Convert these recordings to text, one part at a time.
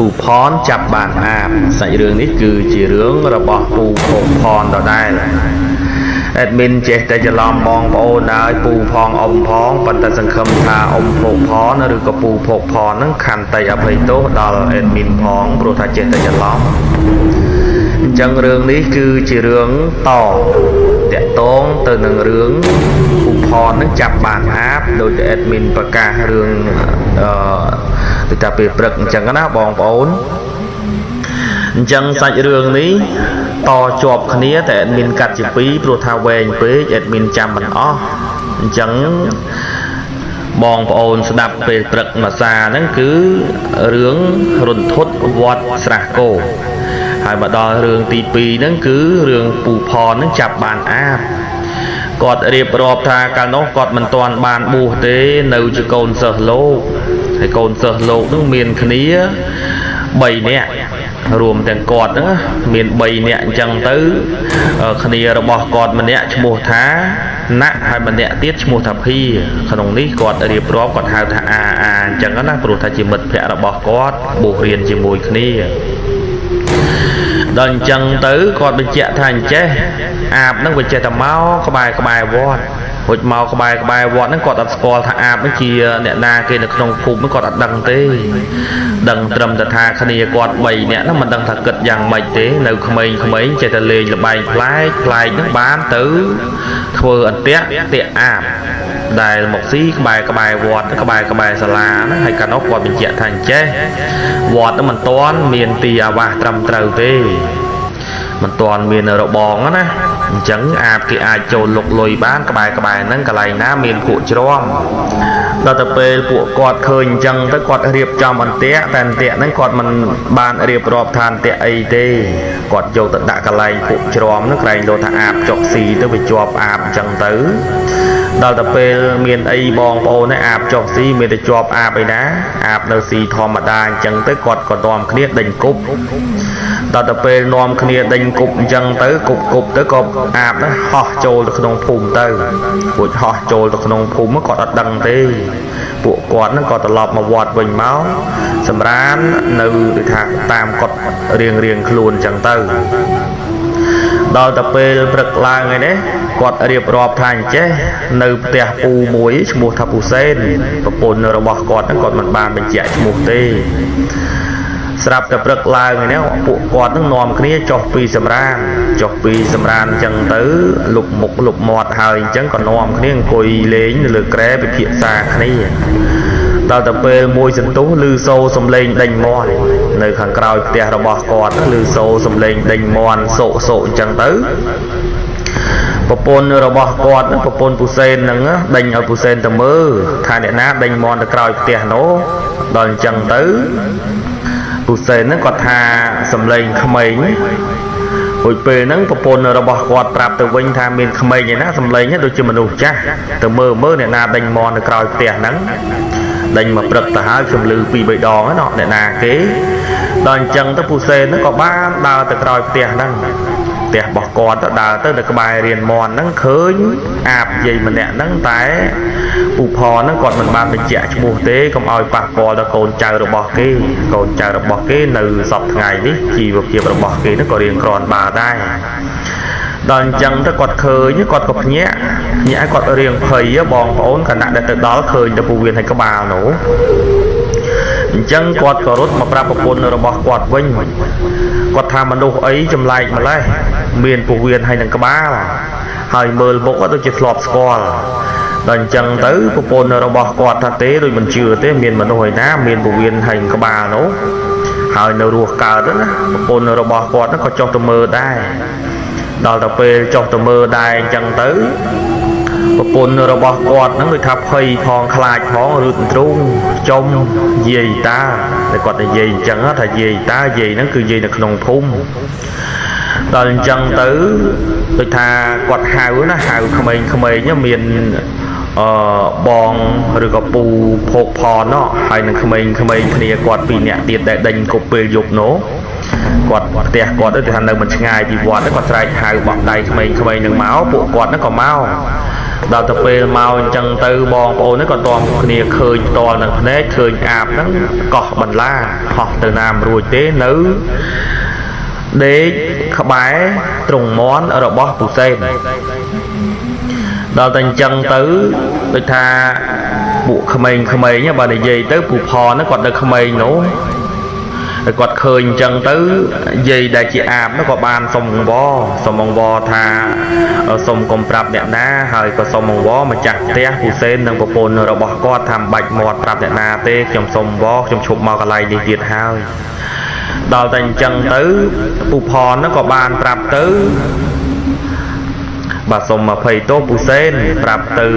ปูพรจับบานอาบใส่เรื่องนี้คือจีเรื่องระบอบปูพรเราได้แอดมินเจตจะลองมองโอนายปูพองอมพองปัตตสังคมทาอมโผพรหรือกับปูโผพรนั่งขันไตอภัยโตดอลแอดมินพองโปรทาเจตจะลองจังเรื่องนี้คือจีเรื่องต่อเตะตงtừหนึ่งเรื่องปูพรนั่งจับบานอาบโดยแอดมินประกาศเรื่องติดตามไปปรึกจังกันนะบองโอนจังใส่เรื่องนี้ต่อจบคณีแต่แอดมินกัดจิปีโปรทาเวงเป๊ะแอดมินจำมันอ้อจังบองโอนสดับไปปรึกมาซานั่นคือเรื่องรุนทดวัดสระโกหายมาดอเรื่องตีปีนั่นคือเรื่องปูพรนั่นจับบานอาบกอดเรียบรอบทาการนกกอดมันตอนบานบูเตในจุโกนเซอร์โลให้โกนเซอร์โลนั่งเมียนคณีใบเนี่ยรวมแต่กอดนะเมียนใบเนี่ยจังตื้อคณีระบอกกอดมันเนี่ยชมูท้าณให้มันเนี่ยเตี้ยชมูทับพี่ขนมนี้กอดเรียบร้อยกอดหาทาอาจังก็น่าปลุกทาจิมดแผลระบอกกอดบุเรียนจิมวยคณีดังจังตื้อกอดเป็นเจ้าทานเจ้อาบนั่งเป็นเจ้าตะเมาขบายวอดหดเมาขบายวอดนั่งกอดอัดสกอลทาอาบนั่งเชียเนี่ยนาเกณฑ์ขนมภูมินั่งกอดอัดดังเต้ดังตรมตะทาคณีกอดใบเนี่ยนั่นมันดังถักเกิดอย่างใบเต้ในขมายเจตเลยระบายคลายนั่งบ้านตื้อทัวอันเตะอาบได้หมกซีขบายวอดขบายสลาให้การนกกอดเป็นเจ้าทานเจ้วอดนั่นมันต้อนเมียนตีอาวาตรมเตาเต้มันตอนเมียนระบองนะจังอาบกี่อาโจลกลอยบ้านกบายนั่งกะไรน้าเมียนผูจรอมเราจะไปปวดกอดเคยจังแต่กอดเรียบจำมันเตะแต่เตะนั่งกอดมันบานเรียบรอบทานเตะไอเต้กอดโยตดะกะไรผูจรอมนั่งไกลโลทอาบจอกสีต้องไปจอบอาบจังตื้อเราจะไปเมียนไอบองโอในอาบจอกสีเมียนจะจอบอาบไปนะอาบเนื้อสีทอมดาจังแต่กอดดอมเครียดดังกุบเราจะไปนอมเครียดดังกุบจังตื้อกุบตื้อกบอาบนะห่อโจลขนมภูมิเตอร์ปวดห่อโจลขนมภูมิเมื่อก่อนดังเต้ปวดกอดนั่นก่อนตลอดมาวอดวิ่งเมาสำร้านในทางตามกดเรียงคลูนจังเตอร์เราจะไปปรึกลางไงเนี่ยกอดเรียบรอบทางเจ้ในเตะปูมวยชมูทับปูเส้นประปนระบอกกอดนั่นกอดมันบานเป็นเจ้าชมูเต้สลับกับปรึกลางไงเนี่ยปวดกอดนั่งนอมคณีจอกปีสำรานจังตื้อหลุบหมอดหายจังก่อนนอมคณีกุยเล้งหรือแกรไปเพียซาคณีเราจะไปมวยสันตุลือโซสมเลงดังมอนในขังกราวเตะระบอกกอดลือโซสมเลงดังมอนโซจังตื้อปปนระบอกกอดปปนปูเซนนั่งดังเอาปูเซนตะมือทานเนี่ยนะดังมอนตะกราวเตะโนดอนจังตื้อปูเซนนั่งกอดทาสมเลงขมิ้นโอยเปนั่งปปนระบอกกอดปราบตะวิงทามีนขมิ้นเนี่ยนะสมเลงเนี่ยโดยจะมนุษย์จ้าตะมือเนี่ยนาดังมอนตะกราวเตะนั่งดังมาปรึกตาหาชมลือปีใบดองนั่นเนาะเนี่ยนาเก๋ดอนจังตะปูเซนนั่งก็บ้านดาวตะกราวเตะนั่งเตะบอกกอดดาวตั้งแต่กบายเรียนมอนนั่งเคยอาบใหญ่มันเนี่ยนั่งแต่ปูพอนั่งกอดมันบานเป็นเจ้าชมูเต้ก็เอาปากกอดโกนใจระบอกเก้ในสอบไงนี่ขี่แบบเกี่ยวระบอกเก้นั่งก็เรียนกรอนบาได้ดอนจังถ้ากอดเคยนี่กอดกับเนี้ยกอดเรียงเพยบองโอนขณะแต่ดอเคยจะปูเวียนให้กบาหนูจังกอดรถมาปราบปนระบอกกอดวิ่งกอดทำมันดูไอ้จำไรมาเลยเมียนปูเวียนให้หนังกบ้าหายเมื่อบอกว่าตัวจะสลบสกอลดันจังตื้อปนระบอกกอดทัเต้โดยมันเชื่อเต้เมียนมันหน่วยน้ำเมียนปูเวียนให้กบ้าโน้หายในรัวกาดนะปนระบอกกอดนั่นก็จองตัวมือได้ดาวตะเปจองตัวมือได้จังตื้อปนระบอกกอดนั่นเลยทับให้ทองคลายท้องรุ่นรุ่งจมเยี่ยตาแต่กอดแต่เยี่ยจังถ้าเยี่ยตาเยี่ยนั่นคือเยี่ยในขนมพุ่มตอนจังตื้อตัวทากอดหาวนะหาวขมายเนี่ยเมียนบองหรือกับปูโพกพอเนาะให้หนึ่งขมายคณีกอดปีเนี่ยเตียดแต่ดังกบเปยหยกโน គាត់ផ្ទះគាត់ទៅថានៅមិនឆ្ងាយពីវត្តគាត់ស្រែកហៅបោះដៃក្មេងៗនឹងមកពួកគាត់ហ្នឹងក៏មកដល់ទៅពេលមកអញ្ចឹងទៅបងប្អូនហ្នឹងក៏តមគ្នាឃើញផ្ទាល់នឹងភ្នែកឃើញអាបហ្នឹងកោះបន្លាហោះទៅណាមរួចទេនៅដេកក្បែរទ្រង់មន់របស់ពូសេនដល់តែអញ្ចឹងទៅដូចថាពួកក្មេងៗបើនិយាយទៅពូផនហ្នឹងគាត់នៅក្មេងនោះហើយគាត់ឃើញអញ្ចឹងទៅយាយដែលជាអាបនោះក៏បានសុំអង្វរថាសុំកុំប្រាប់អ្នកណាហើយក៏សុំអង្វរម្ចាស់ផ្ទះពូសេននិងប្រពន្ធរបស់គាត់ថាមិនបាច់មាត់ប្រាប់អ្នកណាទេខ្ញុំសុំអង្វរខ្ញុំឈប់មកកន្លែងនេះទៀតហើយដល់តែអញ្ចឹងទៅពូផននោះក៏បានប្រាប់ទៅបាទសូមអភ័យទោសពូសេនប្រាប់ទៅ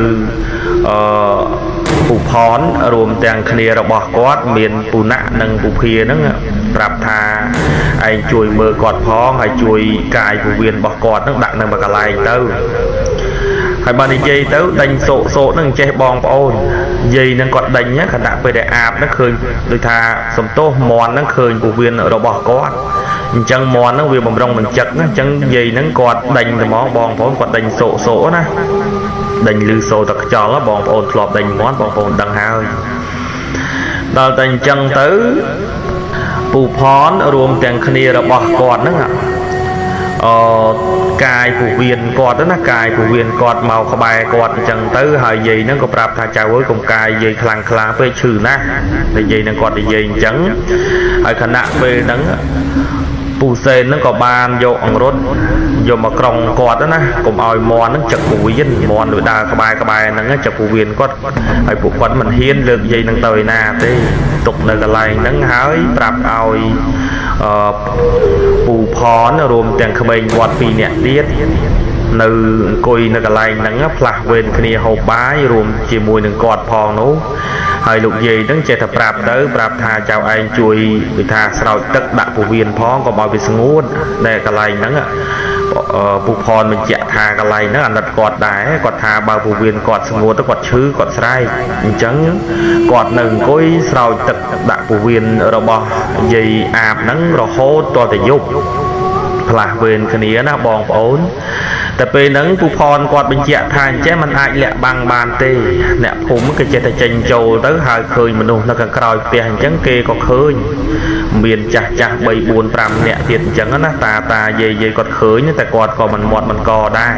ពូផនរួមទាំងគ្នារបស់គាត់មានពូណាក់និងពូភាហ្នឹងប្រាប់ថាឯងជួយមើលគាត់ផងហើយជួយកាយពវៀនរបស់គាត់ហ្នឹងដាក់នៅមួយកន្លែងទៅហើយបាននិយាយទៅដេញសោកហ្នឹងចេះបងប្អូនយាយហ្នឹងគាត់ដេញខណៈពេលដែលអាបហ្នឹងឃើញដូចថាសំទោសមន់ហ្នឹងឃើញពវៀនរបស់គាត់អញ្ចឹងមន់ហ្នឹងវាបំរុងនឹងចិត្តណាអញ្ចឹងយាយហ្នឹងគាត់ដេញទៅមកបងប្អូនគាត់ដេញសោកណាដេញលឺសូរតែខ្យល់បងប្អូនធ្លាប់ដេញមន់បងប្អូនដឹងហើយដល់តែអញ្ចឹងទៅពូផនរួមទាំងគ្នារបស់គាត់ហ្នឹងកាយពវៀនគាត់ណាកាយពវៀនគាត់មកក្បែរគាត់អញ្ចឹងទៅហើយយាយហ្នឹងក៏ប្រាប់ថាចៅអើយកុំកាយយាយខ្លាំងពេកឈឺណាស់តែយាយហ្នឹងគាត់និយាយអញ្ចឹងហើយខណៈពេលហ្នឹងពូសេនហ្នឹងក៏បានយកអង្រុតយកមកក្រុងគាត់ណាកុំឲ្យមន់ហ្នឹងចឹកពវៀនមន់វាដើរក្បែរហ្នឹងចឹកពវៀនគាត់ហើយពួកគាត់មិនហ៊ានលើកយាយហ្នឹងទៅឯណាទេទុកនៅកន្លែងហ្នឹងហើយប្រាប់ឲ្យពូផនរួមទាំងក្មេងវត្ត2នាក់ទៀតនៅអង្គុយនៅកន្លែងហ្នឹងផ្លាស់វេនគ្នាហូបបាយរួមជាមួយនឹងគាត់ផងនោះហើយលោកយាយហ្នឹងចេះតែប្រាប់ថាចៅឯងជួយវិថាស្រោចទឹកដាក់ពវៀនផងកុំឲ្យវាស្ងួតដែលកន្លែងហ្នឹងពូផនបញ្ជាក់ថាកន្លែងហ្នឹងអាណិតគាត់ដែរគាត់ថាបើពវៀនគាត់ស្ងួតទៅគាត់ឈឺគាត់ស្រែកអញ្ចឹងគាត់នៅអង្គុយស្រោចទឹកដាក់ពវៀនរបស់យាយអាបហ្នឹងរហូតតតែយប់ផ្លាស់វេនគ្នាណាបងប្អូនតែពេលហ្នឹងពូផនគាត់បញ្ជាក់ថាអញ្ចឹងมันអាចលាក់បាំងបានទេអ្នកភូមិគេចេះតែចេញចូលទៅហើយឃើញមនុស្សនៅខាងក្រោយផ្ទះអញ្ចឹងគេក៏ឃើញមានចាស់3 4 5នាក់ទៀតអញ្ចឹងណាតាយាយគាត់ឃើញតែគាត់ក៏មិនមាត់មិនកដែរ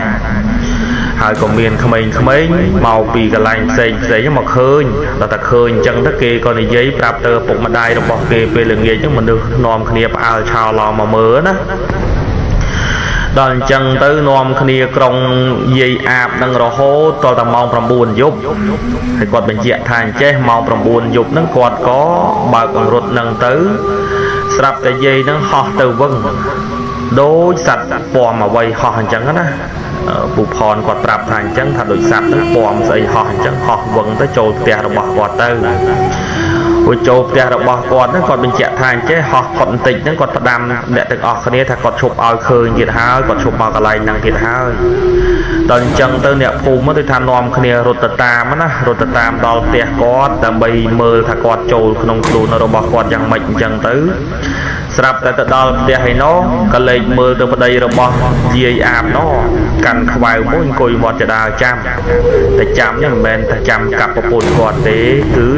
ហើយក៏មានក្មេងៗមកពីកន្លែងផ្សេងមកឃើញដល់តែឃើញអញ្ចឹងទៅគេក៏និយាយប្រាប់ទៅឪពុកម្ដាយរបស់គេពេលល្ងាចហ្នឹងមនុស្សនាំគ្នាផ្អើលឆោឡោមកមើលណាដល់អញ្ចឹងទៅនាំគ្នាក្រុងយាយអាបនឹងរហូតដល់តែម៉ោង9យប់ហើយគាត់បញ្ជាក់ថាអញ្ចេះម៉ោង9យប់ហ្នឹងគាត់ក៏បើកអង្រុតហ្នឹងទៅស្រាប់តែយាយហ្នឹងហោះទៅវឹងដូចសត្វពំអ្វីហោះអញ្ចឹងណាពូផនគាត់ប្រាប់ថាអញ្ចឹងថាដូចសត្វហ្នឹងពំស្អីហោះអញ្ចឹងហោះវឹងទៅចូលផ្ទះរបស់គាត់ទៅពួកចូលផ្ទះរបស់គាត់ហ្នឹងគាត់បញ្ជាក់ថាអញ្ចេះហោះគាត់បន្តិចហ្នឹងគាត់ផ្ដាំអ្នកទាំងអស់គ្នាថាគាត់ឈប់ឲ្យឃើញទៀតហើយគាត់ឈប់មកកន្លែងហ្នឹងទៀតហើយដល់អញ្ចឹងទៅអ្នកភូមិទៅថានាំគ្នារត់ទៅតាមដល់ផ្ទះគាត់ដើម្បីមើលថាគាត់ចូលក្នុងខ្លួនរបស់គាត់យ៉ាងម៉េចអញ្ចឹងទៅស្រាប់តែទៅដល់ផ្ទះឯណោះក៏លេចមើលទៅប្តីរបស់យាយអាបណោះកាន់ខ្វៅមួយអង្គុយមាត់ចដាលចាំតែចាំហ្នឹងមិនមែនតែចាំកាប់ប្រពន្ធគាត់ទេគឺ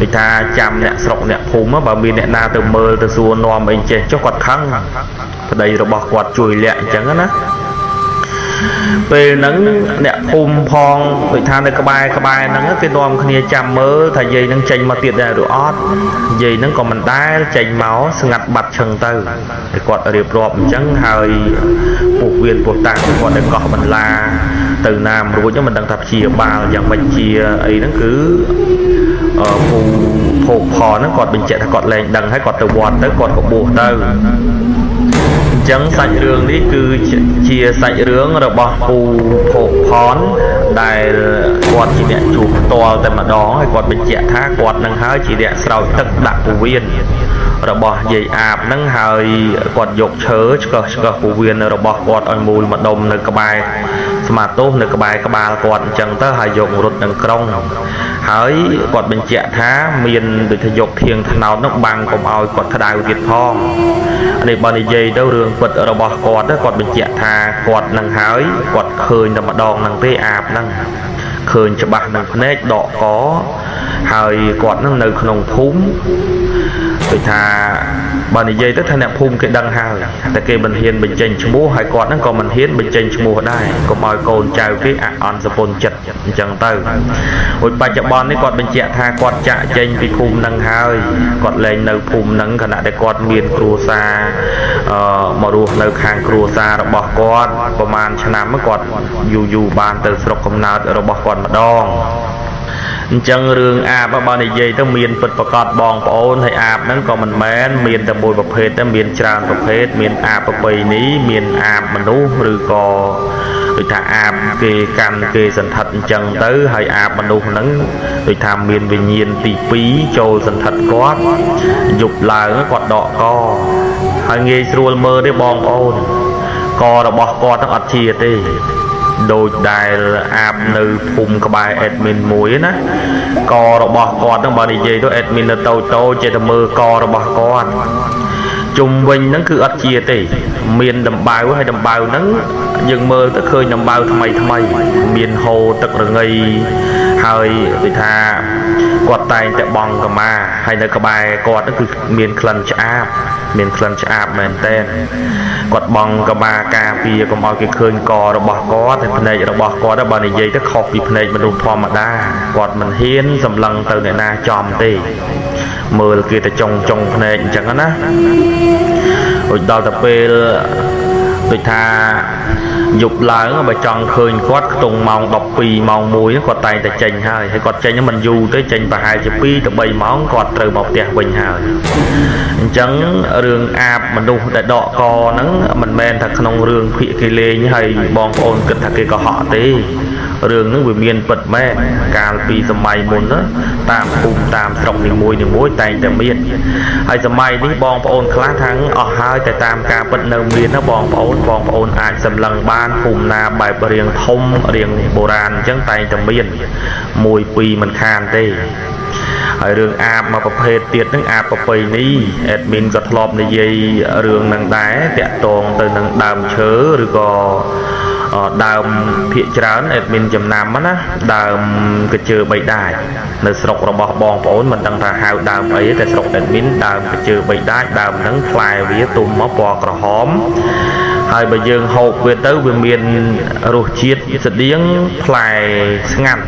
ដូចថាចាំអ្នកស្រុកអ្នកភូមិបើមានអ្នកណាទៅមើលទៅសួរនាំអីចេះចុះគាត់ខឹងប្តីរបស់គាត់ជួយលាក់អញ្ចឹងណាពេលហ្នឹងអ្នកភូមិផងដូចថានៅក្បែរហ្នឹងគេនាំគ្នាចាំមើលថាយាយហ្នឹងចេញមកទៀតដែរឬអត់យាយហ្នឹងក៏មិនដែលចេញមកស្ងាត់បាត់ឈឹងទៅតែគាត់រៀបរាប់អញ្ចឹងហើយពួកវៀនពួកតាំងគាត់ទៅកោះបន្លាទៅណាមរួចមិនដឹងថាព្យាបាលយ៉ាងម៉េចជាអីហ្នឹងគឺពូភោគផហ្នឹងគាត់បញ្ជាក់ថាគាត់លែងដឹងហើយគាត់ទៅវត្តទៅគាត់ក៏បួសទៅអញ្ចឹងសាច់រឿងនេះគឺជាសាច់រឿងរបស់ពូភោគផនដែលគាត់ជាអ្នកជួបផ្ទាល់តែម្ដងហើយគាត់បញ្ជាក់ថាគាត់នឹងហើយជាអ្នកស្រោចទឹកដាក់ពវៀន របស់យាយអាបហ្នឹងហើយគាត់យកឈើឆ្កឹះពោះវៀនរបស់គាត់ឲ្យមូលមកដុំនៅក្បែរស្មាទោសនៅក្បែរក្បាលគាត់អញ្ចឹងទៅហើយយករត់នឹងក្រុងហើយគាត់បញ្ជាក់ថាមានដូចថាយកធៀងថ្នោតនោះបាំងកុំឲ្យគាត់ក្តៅទៀតផងនេះបើនិយាយទៅរឿងពិតរបស់គាត់គាត់បញ្ជាក់ថាគាត់នឹងហើយគាត់ឃើញតែម្ដងហ្នឹងទេអាបហ្នឹងឃើញច្បាស់នឹងភ្នែកដកកហើយគាត់នឹងនៅក្នុងភូមិដូចថាបើនិយាយទៅថាអ្នកភូមិគេដឹងហើយតែគេមិនហ៊ានបញ្ចេញឈ្មោះហើយគាត់ហ្នឹងក៏មិនហ៊ានបញ្ចេញឈ្មោះដែរកុំឲ្យកូនចៅគេអន់សពុនចិត្តអញ្ចឹងទៅហើយបច្ចុប្បន្ននេះគាត់បញ្ជាក់ថាគាត់ចាក់ចេញពីភូមិហ្នឹងហើយគាត់លែងនៅភូមិហ្នឹងខណៈដែលគាត់មានគ្រួសារមករស់នៅខាងគ្រួសាររបស់គាត់ប្រហែលឆ្នាំគាត់យូរបានទៅស្រុកកំណើតរបស់គាត់ម្ដងអញ្ចឹងរឿងអាបបើនិយាយទៅមានពិតប្រកបបងប្អូនហើយអាបហ្នឹងក៏មិនមែនមានតែមួយប្រភេទតែមានច្រើនប្រភេទមានអាបប្រពៃណីមានអាបមនុស្សឬក៏ដូចថាអាបគេកាន់គេសន្ធិដ្ឋអញ្ចឹងទៅហើយអាបមនុស្សហ្នឹងដូចថាមានវិញ្ញាណទី2ចូលសន្ធិដ្ឋគាត់យប់ឡើងគាត់ដកកហើយងាយស្រួលមើលទេបងប្អូនករបស់គាត់ហ្នឹងអត់ជាទេដូចដែលអាបនៅភូមិក្បែរអេដមីនមួយណាករបស់គាត់ហ្នឹងបើនិយាយទៅអេដមីននៅតូចចេះតែមើលករបស់គាត់ជុំវិញហ្នឹងគឺអត់ជាទេមានដំបៅហើយដំបៅហ្នឹងយើងមើលទៅឃើញដំបៅថ្មីមានហូរទឹករងៃហើយដូចថាគាត់តែងតែបង់កម្មាហើយនៅក្បែរគាត់ហ្នឹងគឺមានក្លិនឆ្អាបមែនតើគាត់បង់កម្មាការពារកុំឲ្យគេឃើញករបស់គាត់ហើយភ្នែករបស់គាត់បើនិយាយទៅខុសពីភ្នែកមនុស្សធម្មតាគាត់មិនហ៊ានសម្លឹងទៅអ្នកណាចំទេមើលគេតែចុងភ្នែកអញ្ចឹងណាដូចដល់ទៅពេលដូចថាយប់ឡើងបើចង់ឃើញគាត់ខ្ទង់ម៉ោង12ម៉ោង1គាត់តែងតែចេញហើយគាត់ចេញមិនយូរទេចេញប្រហែលជា2ទៅ3ម៉ោងគាត់ត្រូវមកផ្ទះវិញហើយអញ្ចឹងរឿងអាបមនុស្សដែលដកកហ្នឹងមិនមែនថាក្នុងរឿងភាគគេលេងហើយបងប្អូនគិតថាគេកុហកទេរឿងហ្នឹងវាមានពិតមែនកាលពីសម័យមុនតាមភូមិតាមស្រុកនីមួយតែងតែមានហើយសម័យនេះបងប្អូនខ្លះថាអស់ហើយតែតាមការពិតនៅមានណាបងប្អូនអាចសម្លឹងបានភូមិណាបែបរៀងធំរៀងបុរាណអញ្ចឹងតែងតែមាន1 2មិនខានទេហើយរឿងអាបមកប្រភេទទៀតហ្នឹងអាបប្រពៃណីអេដមីនក៏ធ្លាប់និយាយរឿងហ្នឹងដែរតាក់ទងទៅនឹងដើមឈើឬក៏ដើមភាគច្រើនអេដមីនចំណាំណាដើមកញ្ជើបៃតាចនៅស្រុករបស់បងប្អូនមិនដឹងថាហៅដើមអីតែស្រុកអេដមីនដើមកញ្ជើបៃតាចដើមហ្នឹងផ្លែវាទុំមកពណ៌ក្រហមហើយបើយើងហូបវាទៅវាមានរសជាតិស្តៀងផ្លែស្ងាត់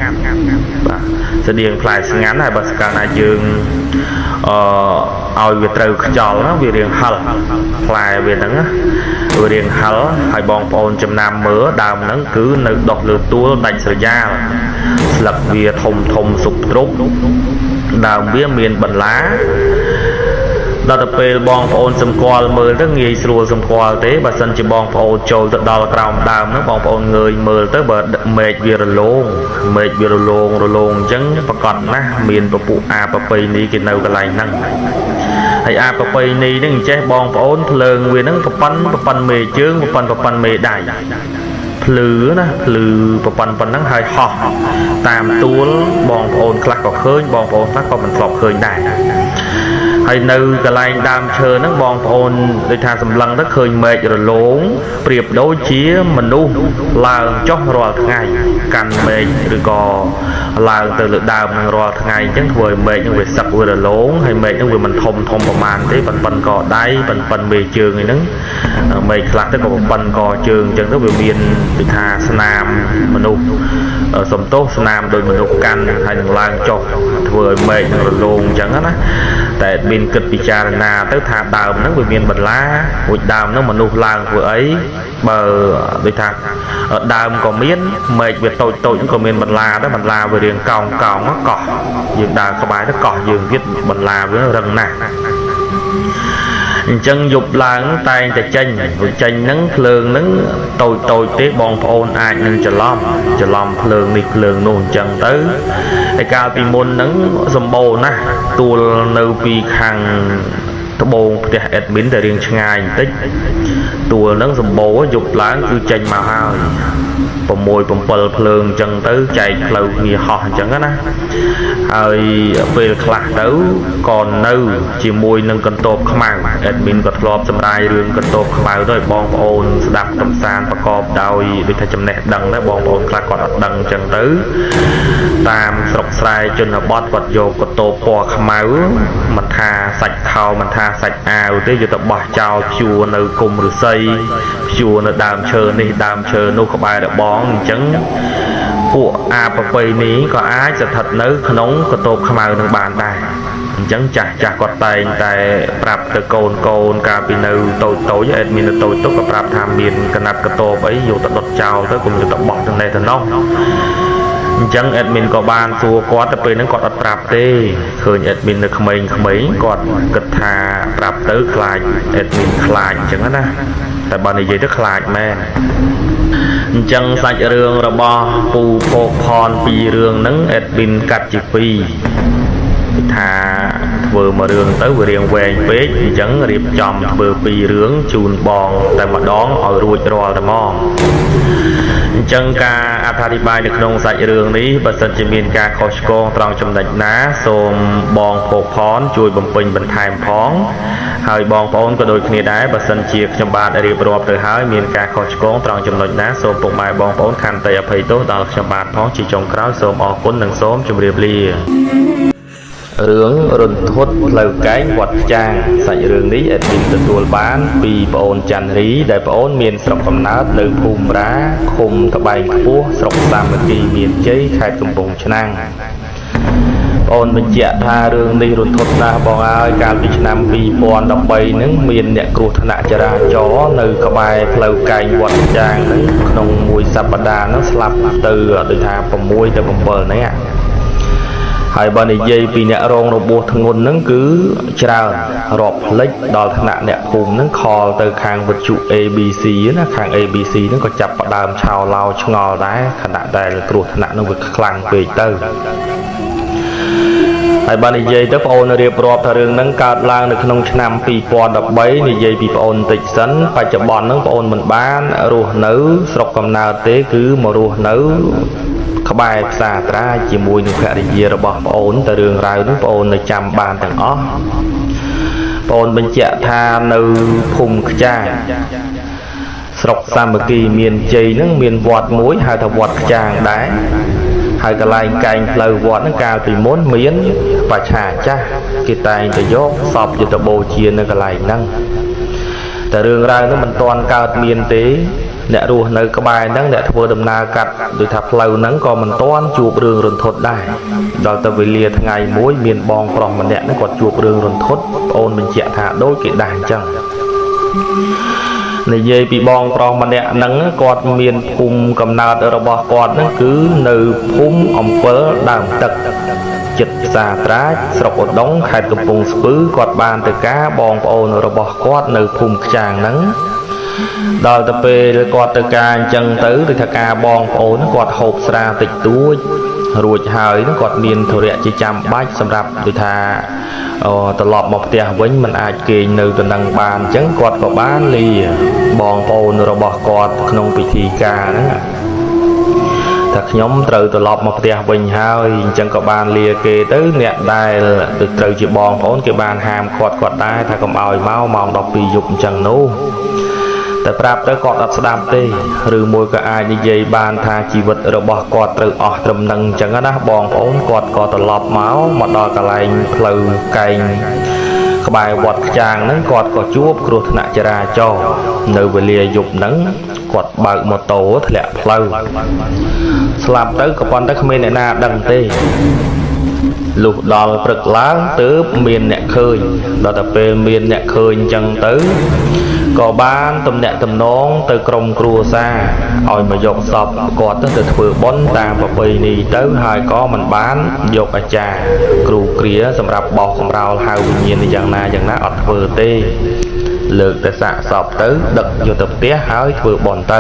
បាទស្តៀងផ្លែស្ងាត់ហើយបើស្កាលណាយើងឲ្យវាត្រូវខ្យល់ណាវារៀងហឹលផ្លែវាហ្នឹងវារៀងហឹលហើយបងប្អូនចំណាំមើលដើមហ្នឹងគឺនៅដុះលើទួលដាច់ស្រយាលស្លឹកវាធំសុបទ្រុបដើមវាមានបន្លាដល់ទៅពេលបងប្អូនសម្គាល់មើលទៅងាយស្រួលសម្គាល់ទេបើសិនជាបងប្អូនចូលទៅដល់ក្រោមដើមហ្នឹងបងប្អូនងើយមើលទៅបើមេឃវារលោងអញ្ចឹងប្រកបណាស់មានពពួកអាប្រពៃណីគេនៅកន្លែងហ្នឹងហើយអាប្រពៃណីហ្នឹងចេះបងប្អូនភ្លើងវាហ្នឹងប្រប៉ិនមេជើងប្រប៉ិនមេដៃភ្លឺណាភ្លឺប្រប៉ិនប៉ុណ្ណឹងហើយហោះតាមទួលបងប្អូនខ្លះក៏ឃើញបងប្អូនខ្លះក៏មិនធ្លាប់ឃើញដែរហើយនៅកន្លែងដើមឈើហ្នឹងបងប្អូនដូចថាសម្លឹងទៅឃើញមេឃរលោងប្រៀបដូចជាមនុស្សឡើងចុះរាល់ថ្ងៃកាន់មេឃឬក៏ឡើងទៅលើដើមហ្នឹងរាល់ថ្ងៃអញ្ចឹងធ្វើឲ្យមេឃហ្នឹងវាសឹកវារលោងហើយមេឃហ្នឹងវាមិនធំប្រមាណទេប៉ុនកដៃប៉ុនមេជើងហ្នឹងមេឃខ្លះទៅក៏ប៉ុនកជើងអញ្ចឹងទៅវាមានដូចថាស្នាមមនុស្សសំទោសស្នាមដោយមនុស្សកាន់ហើយនឹងឡើងចុះធ្វើឲ្យមេឃហ្នឹងរលោងអញ្ចឹងណាតែមានគិតពិចារណាទៅថាដើមហ្នឹងវាមានបន្លារួចដើមហ្នឹងមនុស្សឡើងធ្វើអីបើដូចថាដើមក៏មានមេឃវាតូចក៏មានបន្លាដែរបន្លាវារាងកោងកោះយើងដើរក្បែរទៅកោះយើងទៀតបន្លាវារឹងណាស់អញ្ចឹងយប់ឡើងតែងតែចេញហ្នឹងភ្លើងហ្នឹងតូចទេបងប្អូនអាចនឹងច្រឡំភ្លើងនេះភ្លើងនោះអញ្ចឹងទៅហើយកាលពីមុនហ្នឹងសម្បូរណាស់ទួលនៅពីខាង ត្បូងផ្ទះ admin តែរៀងឆ្ងាយបន្តិចទួលនឹងសម្បូរយប់ឡើងគឺចេញមកហើយ6 7ភ្លើងអញ្ចឹងទៅចែកផ្លូវគ្នាហោះអញ្ចឹងណាហើយពេលខ្លះទៅក៏នៅជាមួយនឹងកន្ទប់ខ្មៅ admin ក៏ធ្លាប់សម្រាយរឿងកន្ទប់ខ្មៅទៅឲ្យបងប្អូនស្ដាប់កំសាន្តប្រកបដោយដូចថាចំណេះដឹងដែរបងប្អូនខ្លះគាត់អត់ដឹងអញ្ចឹងទៅតាមស្រុកស្រែជនបទគាត់យកកន្ទប់ពណ៌ខ្មៅមិនថាសាច់ខោមិនថាសាច់អាវទេយកទៅបោះចោលព្យួរនៅគុំឫស្សីព្យួរនៅដើមឈើនេះដើមឈើនោះក្បែររបងអញ្ចឹងពួកអាប្រពៃនេះក៏អាចស្ថិតនៅក្នុងកន្ទប់ខ្មៅនឹងបានដែរអញ្ចឹងចាស់គាត់តែងតែប្រាប់ទៅកូនកាលពីនៅតូចadmin នៅតូចក៏ប្រាប់ថាមានកណាត់កន្ទប់អីយកទៅដុតចោលទៅកុំយកទៅបោះទៅនេះទៅនោះអញ្ចឹង admin ក៏បានសួរគាត់ទៅពេលហ្នឹងគាត់អត់ប្រាប់ទេឃើញ admin នៅក្មេងគាត់គិតថាប្រាប់ទៅខ្លាច admin ខ្លាចអញ្ចឹងណាតែបើនិយាយទៅខ្លាចមែនអញ្ចឹងសាច់រឿងរបស់ពូភោគផនពីររឿងហ្នឹង admin កាត់ជា2ថាធ្វើមួយរឿងទៅវារៀងវែងពេកអញ្ចឹងរៀបចំធ្វើ2រឿងជូនបងតែម្ដងឲ្យរួចរាល់តែមកអញ្ចឹងការអត្ថាធិប្បាយនៅក្នុងសាច់រឿងនេះបើសិនជាមានការខុសឆ្គងត្រង់ចំណុចណាសូមបងភោគផនជួយបំពេញបន្ថែមផងហើយបងប្អូនក៏ដូចគ្នាដែរបើសិនជាខ្ញុំបាទរៀបរាប់ទៅហើយមានការខុសឆ្គងត្រង់ចំណុចណាសូមពុកម៉ែបងប្អូនខន្តីអភ័យទោសដល់ខ្ញុំបាទផងជាចុងក្រោយសូមអរគុណនិងសូមជម្រាបលារឿងរន្ធត់ផ្លូវកែងវត្តខ្ចាងសាច់រឿងនេះ admin ទទួលបានពីប្អូនច័ន្ទរីដែលប្អូនមានស្រុកកំណើតនៅភូមិរាឃុំត្បែងខ្ពស់ស្រុកសាមគ្គីមានជ័យខេត្តកំពង់ឆ្នាំងប្អូនបញ្ជាក់ថារឿងនេះរន្ធត់ណាស់បងអើយកាលពីឆ្នាំ2013ហ្នឹងមានអ្នកគ្រោះថ្នាក់ចរាចរណ៍នៅក្បែរផ្លូវកែងវត្តខ្ចាងហ្នឹងក្នុងមួយសប្តាហ៍ហ្នឹងស្លាប់ទៅដូចថា6ទៅ7នាក់ហើយបើនិយាយពីអ្នករងរបួសធ្ងន់ហ្នឹងគឺច្រើនរាប់ផ្លេចដល់ថ្នាក់អ្នកភូមិហ្នឹងខលទៅខាងវិទ្យុ ABC ណាខាង ABC ហ្នឹងក៏ចាប់ផ្ដើមឆោឡោឆ្ងល់ដែរខណៈដែលគ្រោះថ្នាក់ហ្នឹងវាខ្លាំងពេកទៅហើយបើនិយាយទៅបងអូនរៀបរាប់ថារឿងហ្នឹងកើតឡើងនៅក្នុងឆ្នាំ2013និយាយពីបងអូនបន្តិចសិនបច្ចុប្បន្នហ្នឹងបងអូនមិនបានរស់នៅស្រុកកំណើតទេគឺមករស់នៅក្បែរផ្សារត្រាជាមួយនឹងភរិយារបស់ប្អូនតែរឿងរ៉ាវនោះប្អូននៅចាំបានទាំងអស់ប្អូនបញ្ជាក់ថានៅភូមិខ្ចាងស្រុកសាមគ្គីមានជ័យនឹងមានវត្តមួយហៅថាវត្តខ្ចាងដែរហើយកន្លែងកែងផ្លូវវត្តនឹងកាលពីមុនមានបច្ឆាចាស់គេតែងទៅយកសពយុទ្ធបូជានៅកន្លែងហ្នឹងតែរឿងរ៉ាវនោះមិនទាន់កើតមានទេអ្នករស់នៅក្បែរហ្នឹងអ្នកធ្វើដំណើរកាត់ដូចថាផ្លូវហ្នឹងក៏មិនទាន់ជួបរឿងរន្ធត់ដែរដល់ទៅវេលាថ្ងៃមួយមានបងប្រុសម្នាក់ហ្នឹងគាត់ជួបរឿងរន្ធត់ប្អូនបញ្ជាក់ថាដូចគេដាស់អញ្ចឹងនិយាយពីបងប្រុសម្នាក់ហ្នឹងគាត់មានភូមិកំណើតរបស់គាត់ហ្នឹងគឺនៅភូមិអំពិលដើមទឹកចិត្តផ្សារត្រាចស្រុកឧដុង្គខេត្តកំពង់ស្ពឺគាត់បានទៅការបងប្អូនរបស់គាត់នៅភូមិខ្ចាងហ្នឹងដល់ទៅពេលគាត់ទៅការអញ្ចឹងទៅដូចថាការបងប្អូនគាត់ហូបស្រាតិចតួចរួចហើយគាត់មានធរៈជាចាំបាច់សម្រាប់ដូចថាត្រឡប់មកផ្ទះវិញមិនអាចគេងនៅទៅនឹងបានអញ្ចឹងគាត់ក៏បានលាបងប្អូនរបស់គាត់ក្នុងពិធីការហ្នឹងថាខ្ញុំត្រូវត្រឡប់មកផ្ទះវិញហើយអញ្ចឹងក៏បានលាគេទៅអ្នកដែលត្រូវជាបងប្អូនគេបានហាមគាត់ដែរថាកុំឲ្យមកម៉ោង12យប់អញ្ចឹងនោះតែប្រាប់ទៅគាត់អត់ស្ដាប់ទេឬមួយក៏អាចនិយាយបានថាជីវិតរបស់គាត់ត្រូវអស់ត្រឹមនឹងអញ្ចឹងណាបងប្អូនគាត់ក៏ត្រឡប់មកដល់កន្លែងផ្លូវកែងក្បែរវត្តខ្ចាងហ្នឹងគាត់ក៏ជួបគ្រោះថ្នាក់ចរាចរណ៍នៅវេលាយប់ហ្នឹងគាត់បើកម៉ូតូធ្លាក់ផ្លូវស្លាប់ទៅក៏ប៉ុន្តែគ្មានអ្នកណាដឹងទេលុះដល់ព្រឹកឡើងទើបមានអ្នកឃើញដល់តែពេលមានអ្នកឃើញអញ្ចឹងទៅក៏បានទំនាក់ទំនងទៅក្រុមគ្រួសារឲ្យមកយកសពគាត់ទៅធ្វើបុណ្យតាមប្រពៃណីទៅហើយក៏មិនបានយកអាចារ្យគ្រូគ្រាសម្រាប់បោះកំរោលហៅវិញ្ញាណយ៉ាងណាអត់ធ្វើទេលើកតែសាកសពទៅដឹកយកទៅផ្ទះហើយធ្វើបុណ្យទៅ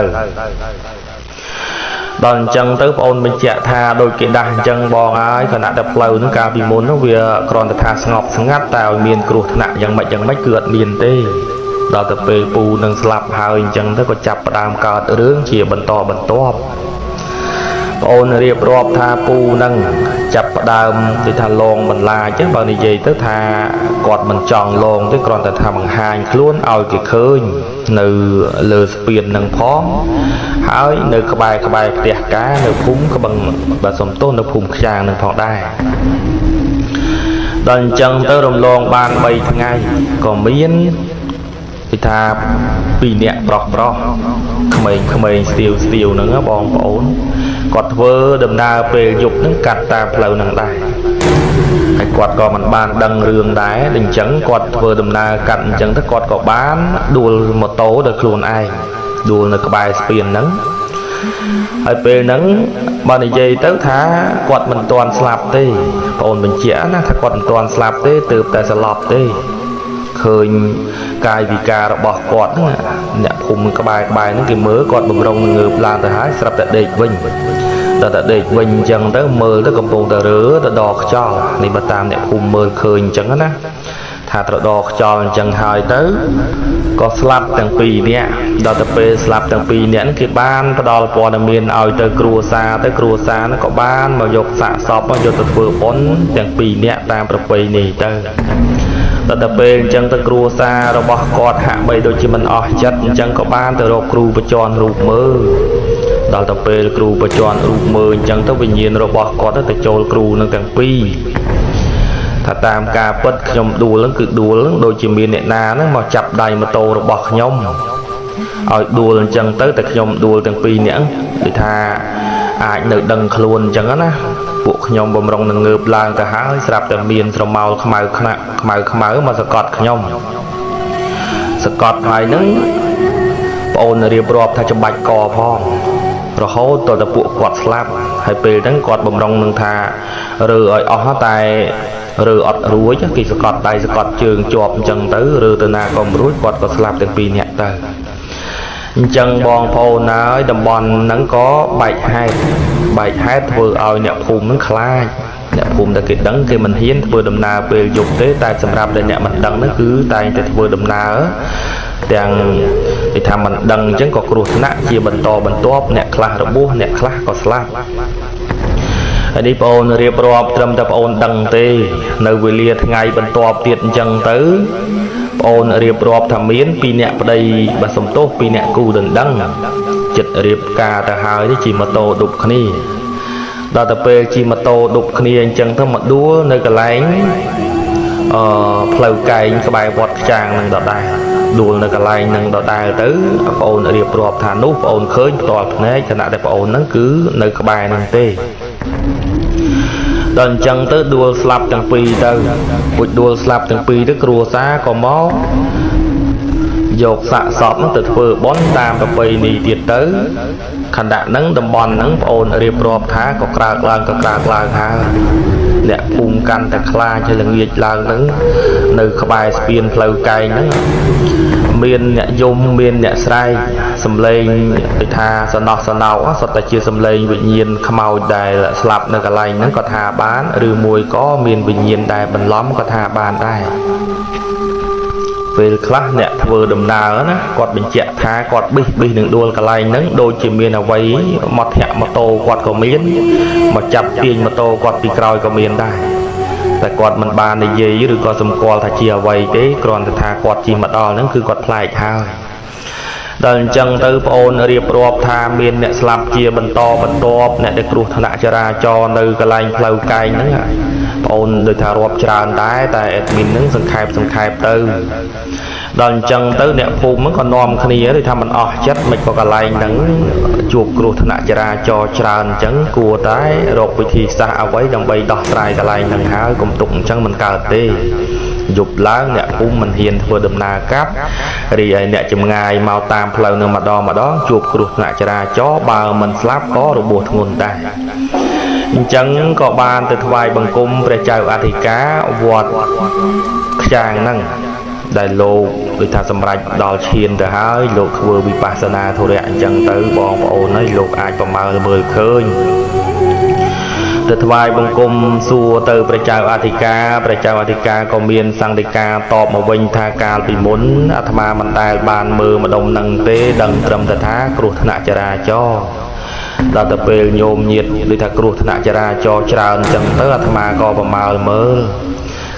ដល់អញ្ចឹងទៅបងអូនបញ្ជាក់ថាដូចគេដាស់អញ្ចឹងបងហើយគណៈតែផ្លូវនឹងកាលពីមុននោះវាគ្រាន់តែថាស្ងប់ស្ងាត់តែឲ្យមានគ្រោះថ្នាក់យ៉ាងម៉េចគឺអត់មានទេដល់ទៅពេលពូនឹងស្លាប់ហើយអញ្ចឹងទៅក៏ចាប់ផ្ដើមកើតរឿងជាបន្តបន្ទាប់បងអូនរៀបរាប់ថាពូនឹងចាប់ផ្ដើមដូចថាលងបន្លាចបើនិយាយទៅថាគាត់មិនចង់លងទេគ្រាន់តែថាបង្ហាញខ្លួនឲ្យគេឃើញនៅលើស្ពាននឹងផងហើយនៅក្បែរផ្ទះការនៅភូមិក្បឹងបាទសំទោសនៅភូមិខ្យាងនឹងផងដែរដល់អញ្ចឹងទៅរំលងបាន3ថ្ងៃក៏មានគេថា2នាក់ប្រុសក្មេងស្ទាវហ្នឹងបងប្អូនគាត់ធ្វើដំណើរពេលយប់ហ្នឹងកាត់តាមផ្លូវហ្នឹងដែរហើយគាត់ក៏មិនបានដឹងរឿងដែរអញ្ចឹងគាត់ធ្វើដំណើរកាត់អញ្ចឹងទៅគាត់ក៏បានដួលម៉ូតូដោយខ្លួនឯងដួលនៅក្បែរស្ពានហ្នឹងហើយពេលហ្នឹងបើនិយាយទៅថាគាត់មិនទាន់ស្លាប់ទេបងអូនបញ្ជាក់ណាថាគាត់មិនទាន់ស្លាប់ទេទើបតែស្លាប់ទេឃើញកាយវិការរបស់គាត់ហ្នឹងអ្នកភូមិក្បែរហ្នឹងគេមើលគាត់បំរុងងើបឡើងទៅហើយស្រាប់តែដេកវិញដល់តែដេកវិញអញ្ចឹងទៅមើលទៅកំពុងតែរើទៅដកខ្យល់នេះបើតាមអ្នកភូមិមើលឃើញអញ្ចឹងណាថាត្រដកខ្យល់អញ្ចឹងហើយទៅក៏ស្លាប់ទាំង2នាក់ដល់ទៅពេលស្លាប់ទាំង2នាក់គេបានផ្ដល់ព័ត៌មានឲ្យទៅគ្រួសារហ្នឹងក៏បានមកយកសាកសពមកយកទៅធ្វើបុណ្យទាំង2នាក់តាមប្រពៃណីទៅដល់ទៅពេលអញ្ចឹងទៅគ្រួសាររបស់គាត់ហាក់បីដូចជាមិនអស់ចិត្តអញ្ចឹងក៏បានទៅរកគ្រូប្រជន់រូបមើលដល់ទៅពេលគ្រូប្រជន់រូបមើលអញ្ចឹងទៅវិញ្ញាណរបស់គាត់ទៅចូលគ្រូនឹងទាំងពីរថាតាមការពិតខ្ញុំដួលហ្នឹងគឺដួលហ្នឹងដូចជាមានអ្នកណាហ្នឹងមកចាប់ដៃម៉ូតូរបស់ខ្ញុំឲ្យដួលអញ្ចឹងទៅតែខ្ញុំដួលទាំងពីរនាក់ដូចថាអាចនៅដឹងខ្លួនអញ្ចឹងណាពួកខ្ញុំបំរុងនឹងងើបឡើងទៅហើយស្រាប់តែមានស្រមោលខ្មៅមកសកត់ខ្ញុំសកត់ហើយហ្នឹងបងអូនរៀបរាប់ថាច្បាច់កផងរហូតដល់តែពួកគាត់ស្លាប់ហើយពេលហ្នឹងគាត់បំរុងនឹងថារើឲ្យអស់តែរើអត់រួចគេសកត់ដៃសកត់ជើងជាប់អញ្ចឹងទៅរើទៅណាក៏មិនរួចគាត់ក៏ស្លាប់ទាំង2នាក់ទៅអញ្ចឹងបងប្អូនហើយតំបន់ហ្នឹងក៏បែកហេតុធ្វើឲ្យអ្នកភូមិហ្នឹងខ្លាចអ្នកភូមិតែគេដឹងគេមិនហ៊ានធ្វើដំណើរពេលយប់ទេតែសម្រាប់តែអ្នកមិនដឹងហ្នឹងគឺតែងតែធ្វើដំណើរទាំងគេថាមិនដឹងអញ្ចឹងក៏គ្រោះថ្នាក់ជាបន្តបន្ទាប់អ្នកខ្លះរបួសអ្នកខ្លះក៏ស្លាប់ហើយនេះបងអូនរៀបរាប់ត្រឹមតែបងអូនដឹងទេនៅវេលាថ្ងៃបន្ទាប់ទៀតអញ្ចឹងទៅបងអូនរៀបរាប់ថាមាន2អ្នកប្តីបើសំទោស2អ្នកគូដណ្ដឹងចិត្តរៀបការទៅហើយនេះជិះម៉ូតូឌុបគ្នាដល់ទៅពេលជិះម៉ូតូឌុបគ្នាអញ្ចឹងទៅមកដួលនៅកន្លែងផ្លូវកែងក្បែរវត្តខ្ចាងនឹងដដែលដួលនៅកន្លែងនឹងដដែលទៅបងអូនរៀបរាប់ថានោះបងអូនឃើញផ្ទាល់ភ្នែកខណៈដែលបងអូនហ្នឹងគឺនៅក្បែរហ្នឹងទេដល់អញ្ចឹងទៅដួលស្លាប់ទាំងពីរទៅពុជដួលស្លាប់ទាំងពីរទៅគ្រួសារក៏មកយកសាកសពទៅធ្វើបុណ្យតាមប្រពៃណីទៀតទៅខណៈហ្នឹងតំបន់ហ្នឹងបងអូនរៀបរាប់ថាក៏ក្រើកឡើងហើយអ្នកភូមិកាន់តែខ្លាចហើយល្ងាចឡើងហ្នឹងនៅក្បែរស្ពានផ្លូវកែងហ្នឹងមានអ្នកយំមានអ្នកស្រែកសំឡេងដូចថាសណោះសណោសុទ្ធតែជាសំឡេងវិញ្ញាណខ្មោចដែលស្លាប់នៅកន្លែងហ្នឹងក៏ថាបានឬមួយក៏មានវិញ្ញាណដែលបន្លំក៏ថាបានដែរពេលខ្លះអ្នកធ្វើដំណើរណាគាត់បញ្ជាក់ថាគាត់ប៊ីសនឹងដួលកន្លែងហ្នឹងដូចជាមានអ្វីមកធាក់ម៉ូតូគាត់ក៏មានមកចាប់ទាញម៉ូតូគាត់ពីក្រោយក៏មានដែរតែគាត់មិនបាននិយាយឬក៏សម្គាល់ថាជាអ្វីទេគ្រាន់តែថាគាត់ជិះមកដល់ហ្នឹងគឺគាត់ប្លែកហើយដល់អញ្ចឹងទៅបងអូនរៀបរាប់ថាមានអ្នកស្លាប់ជាបន្តបន្ទាប់អ្នកដែលគ្រោះថ្នាក់ចរាចរណ៍នៅកន្លែងផ្លូវកែងហ្នឹងបងអូនដូចថារាប់ច្រើនដែរតែអេដមីនហ្នឹងសង្ខេបទៅដល់អញ្ចឹងទៅអ្នកភូមិហ្នឹងក៏នាំគ្នាដូចថាមិនអស់ចិត្តមិនក៏កន្លែងហ្នឹងជួបគ្រោះថ្នាក់ចរាចរណ៍ច្រើនអញ្ចឹងគួរតែរកវិធីសាស្ត្រអ្វីដើម្បីដោះស្រាយកន្លែងហ្នឹងហើយកុំទុកអញ្ចឹងមិនកើតទេយប់ឡើងអ្នកភូមិមិនហ៊ានធ្វើដំណើរកាប់រីឯអ្នកចម្ងាយមកតាមផ្លូវនឹងម្ដងជួបគ្រោះថ្នាក់ចរាចរណ៍បើមិនស្លាប់ក៏របួសធ្ងន់ដែរអញ្ចឹងក៏បានទៅថ្វាយបង្គំព្រះចៅអធិការវត្តខ្ចាងហ្នឹង ដែលលោកដូចថាសម្រាប់ដល់ឈានទៅហើយលោកធ្វើវិបស្សនាធុរៈអញ្ចឹងទៅបងប្អូនហើយលោកអាចប្រមើលមើលឃើញទៅថ្វាយបង្គំសួរទៅព្រះចៅអធិការក៏មានសង្ឃដីកាតបមកវិញថាកាលពីមុនអាត្មាមិនដែលបានមើលម្ដុំនឹងទេដឹងត្រឹមតែថាគ្រោះថ្នាក់ចរាចរណ៍ដល់ទៅពេលញោមញាតដូចថាគ្រោះថ្នាក់ចរាចរណ៍ច្រើនអញ្ចឹងទៅអាត្មាក៏ប្រមើលមើល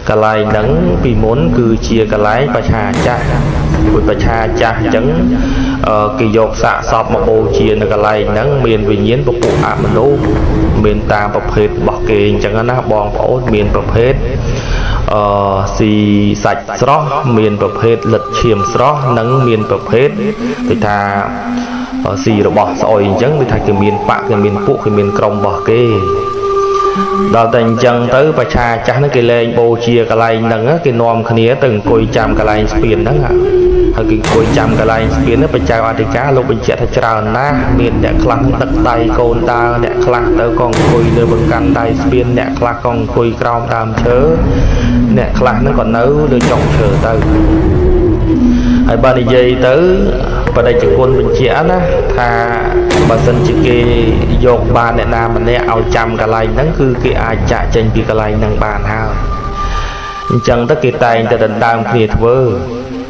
កន្លែងហ្នឹងពីមុនគឺជាកន្លែងបច្ឆាចាស់ពុទ្ធបច្ឆាចាស់អញ្ចឹងគេយកសាកសពមកបូជានៅកន្លែងហ្នឹងមានវិញ្ញាណពពួកអមនុស្សមានតាមប្រភេទរបស់គេអញ្ចឹងណាបងប្អូនមានប្រភេទស៊ីសាច់ស្រស់មានប្រភេទលិតឈាមស្រស់និងមានប្រភេទគេថាស៊ីរបស់ស្អុយអញ្ចឹងគឺថាគេមានបាក់គេមានពួកគេមានក្រុមរបស់គេដល់តែអញ្ចឹងទៅបច្ឆាចាស់ហ្នឹងគេលែងបូជាកន្លែងហ្នឹងគេនាំគ្នាទៅអង្គុយចាំកន្លែងស្ពានហ្នឹងហើយគេអង្គុយចាំកន្លែងស្ពានហ្នឹងបច្ចៅអធិការលោកបញ្ជាក់ថាច្រើនណាស់មានអ្នកខ្លះទឹកដៃកូនតើអ្នកខ្លះទៅក៏អង្គុយលើបង្កាន់ដៃស្ពានអ្នកខ្លះក៏អង្គុយក្រោមដើមឈើអ្នកខ្លះហ្នឹងក៏នៅលើចុងឈើទៅហើយបើនិយាយទៅបដិជគុណបញ្ជាក់ណាថាបើសិនជាគេយកបានអ្នកណាម្នាក់ឲ្យចាំកន្លែងហ្នឹងគឺគេអាចចាក់ចេញពីកន្លែងហ្នឹងបានហើយអញ្ចឹងទៅគេតែងតែដណ្ដើមគ្នាធ្វើ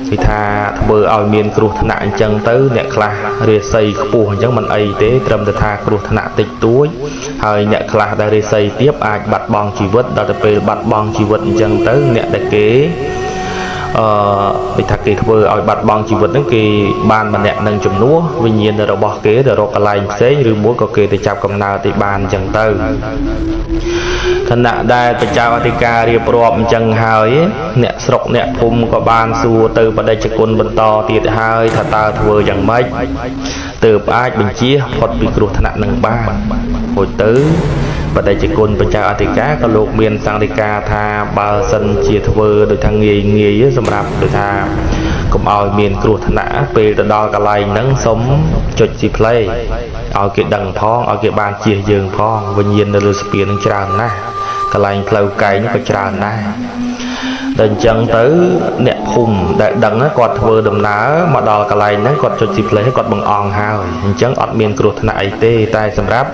គឺថាធ្វើឲ្យមានគ្រោះថ្នាក់អញ្ចឹងទៅអ្នកខ្លះរាសីខ្ពស់អញ្ចឹងមិនអីទេត្រឹមតែថាគ្រោះថ្នាក់តិចតួចហើយអ្នកខ្លះដែលរាសីទាបអាចបាត់បង់ជីវិតដល់ទៅពេលបាត់បង់ជីវិតអញ្ចឹងទៅអ្នកដែលគេដូចថាគេធ្វើឲ្យបាត់បង់ជីវិតហ្នឹងគេបានម្នាក់នឹងជំនួសវិញ្ញាណរបស់គេទៅរកកន្លែងផ្សេងឬមួយក៏គេទៅចាប់កំណើតទៅបានអញ្ចឹងទៅខណៈដែលប្រជាអធិការរៀបរាប់អញ្ចឹងហើយអ្នកស្រុកអ្នកភូមិក៏បានសួរទៅបដិជគុណបន្តទៀតហើយថាតើធ្វើយ៉ាងម៉េចទើបអាចបញ្ជាផុតពីគ្រោះថ្នាក់នឹងបានហូចទៅបដិជគុណប្រជាអធិការក៏លោកមានសង្ឃដីកាថាបើសិនជាធ្វើដោយថាងាយសម្រាប់ដូចថាកុំឲ្យមានគ្រោះថ្នាក់ពេលទៅដល់កន្លែងហ្នឹងសុំចុចស៊ីផ្លេឲ្យគេដឹងផងឲ្យគេបានជៀសយើងផងវិញ្ញាណនៅលើស្ពាននឹងច្រើនណាស់កន្លែងផ្លូវកែងក៏ច្រើនដែរដល់អញ្ចឹងទៅអ្នកភូមិដែលដឹងគាត់ធ្វើដំណើរមកដល់កន្លែងហ្នឹងគាត់ចុចស៊ីផ្លេគាត់បង្អង់ហើយអញ្ចឹងអត់មានគ្រោះថ្នាក់អីទេតែសម្រាប់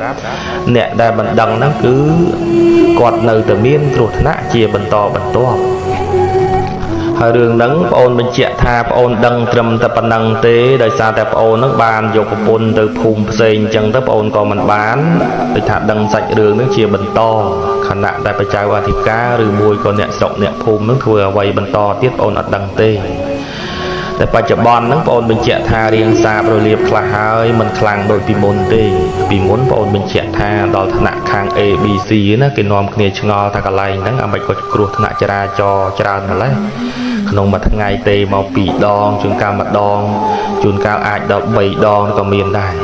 អ្នកដែលមិនដឹងហ្នឹងគឺគាត់នៅតែមានគ្រោះថ្នាក់ជាបន្តបន្ទាប់ហើយរឿងហ្នឹងបងអូនបញ្ជាក់ថាបងអូនដឹងត្រឹមតែប៉ុណ្្នឹងទេដោយសារតែបងអូនហ្នឹងបានយកប្រពន្ធទៅភូមិផ្សេងអញ្ចឹងទៅបងអូនក៏មិនបានដូចថាដឹងសាច់រឿងហ្នឹងជាបន្តខណៈដែលប្រជាអធិការឬមួយក៏អ្នកស្រុកអ្នកភូមិហ្នឹងធ្វើអ្វីបន្តទៀតបងអូនអត់ដឹងទេតែបច្ចុប្បន្នហ្នឹងបងអូនបញ្ជាក់ថារៀងសាបរលាបខ្លះហើយមិនខ្លាំងដូចពីមុនទេពីមុនបងអូនបញ្ជាក់ថាដល់ថ្នាក់ខាង ABC ណាគេនាំគ្នាឆ្ងល់ថាកន្លែងហ្នឹងអាមិនក៏គ្រោះថ្នាក់ចរាចរណ៍ច្រើនម្ល៉េះក្នុងមួយថ្ងៃទេមក2ដងជួនកាលម្ដងជួនកាលអាចដល់3ដងក៏មានដែរ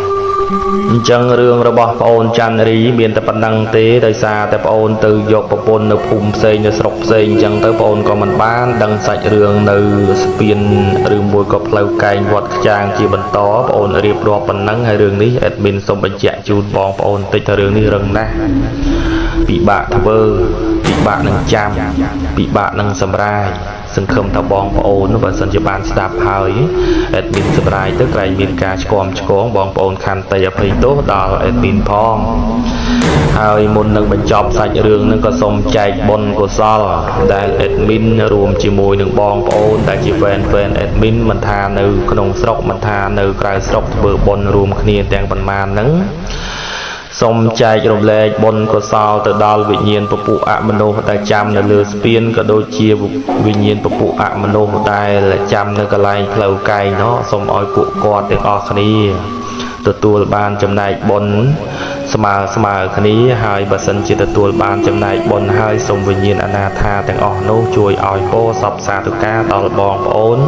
អញ្ចឹងរឿងរបស់ប្អូនច័ន្ទរីមានតែប៉ុណ្្នឹងទេដោយសារតែប្អូនទៅយកប្រពន្ធនៅភូមិផ្សេងនៅស្រុកផ្សេងអញ្ចឹងទៅប្អូនក៏មិនបានដឹងសាច់រឿងនៅស្ពានឬមួយក៏ផ្លូវកែងវត្តខ្ចាងជាបន្តប្អូនរៀបរាប់ប៉ុណ្ណឹងហើយរឿងនេះអេដមីនសូមបញ្ជាក់ជូនបងប្អូនតិចថារឿងនេះរឹងណាស់ពិបាកធ្វើពិបាកនឹងចាំពិបាកនឹងសម្រាយសង្ឃឹមថាបងប្អូនបើសិនជាបានស្ដាប់ហើយអេដមីនសម្រាប់ទៅក្រែងមានការឆ្កងបងប្អូនខន្តីអភ័យទោសដល់អេដមីនផងហើយមុននឹងបញ្ចប់សាច់រឿងនឹងក៏សូមចែកបុណ្យកុសលដែលអេដមីនរួមជាមួយនឹងបងប្អូនដែលជាហ្វេនអេដមីនមិនថានៅក្នុងស្រុកមិនថានៅក្រៅស្រុកធ្វើបុណ្យរួមគ្នាទាំងប៉ុន្មានហ្នឹងសូមចែករំលែកបុណ្យកុសលទៅដល់វិញ្ញាណពពួកអមនុស្សដែលចាំនៅលើស្ពានក៏ដូចជាវិញ្ញាណពពួកអមនុស្សដែលចាំនៅកន្លែងផ្លូវកែងនោះសូមឲ្យពួកគាត់ទាំងអស់គ្នាទទួលបានចំណែកបុណ្យស្មើគ្នាហើយបើសិនជាទទួលបានចំណែកបុណ្យហើយសូមវិញ្ញាណអនាថាទាំងអស់នោះជួយឲ្យពោសពសាធុការដល់បងប្អូន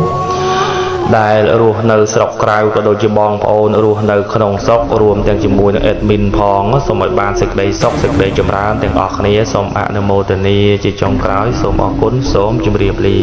ដែលរស់នៅស្រុកក្រៅក៏ដូចជាបងប្អូនរស់នៅក្នុងស្រុករួមទាំងជាមួយនឹងអេដមីនផងសូមឲ្យបានសេចក្តីសុខសេចក្តីចម្រើនទាំងអស់គ្នាសូមអនុមោទនាជាចុងក្រោយសូមអរគុណសូមជម្រាបលា